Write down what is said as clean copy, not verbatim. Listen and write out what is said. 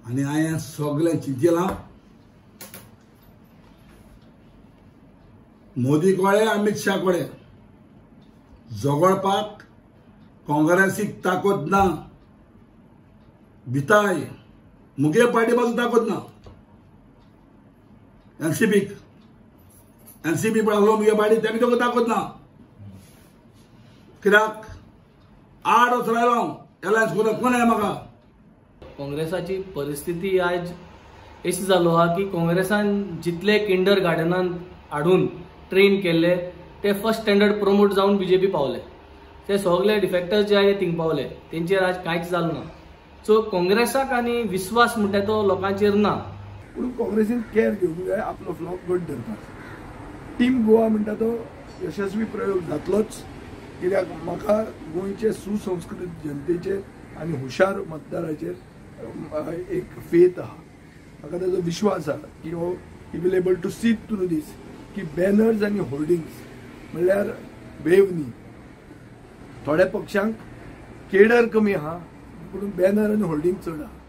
आनी हांवें सगळ्यांक चिंतिलां मोदी कोळे अमित शाह कोळे झगडपाक काँग्रेसीक ताकद ना भिताय मुगे पार्टी पासून ताकद ना एनसीपी पळयलो मुगे पार्टी तेका ताकद ना कित्याक 8 वर्सां लायलो एलायन्स कोण कोण आहे म्हाका काँग्रेसाची परिस्थिती आज अशी जालो हा की काँग्रेसान जितले किंडर गार्डनान हाडून ट्रेन केले ते फर्स्ट स्टँडर्ड प्रमोट जावन बीजेपी पावले ते सगळे डिफेक्टर्स जे आहे थिंग पावले तेंचेर आज कांयच जालें ना सो काँग्रेसाक आनी विश्वास म्हणटा तो लोकांचेर ना पूण काँग्रेसीन केअर घेवंक जाय आपलो फ्लॉक घट धरपाक टीम गोवा म्हणटा तो यशस्वी प्रयोग जातलोच कित्याक म्हाका गोंयचे सुसंस्कृत जनतेचेर आनी हुशार मतदाराचेर एक फेथ आहा म्हाका ताचो विश्वास आहा की हो ही will able to see through these की बॅनर्स आनी होर्डिंग्स म्हणल्यार वेव न्ही थोड्या पक्षांक केडर कमी आहा पूण बॅनर आनी होर्डिंग चड आहा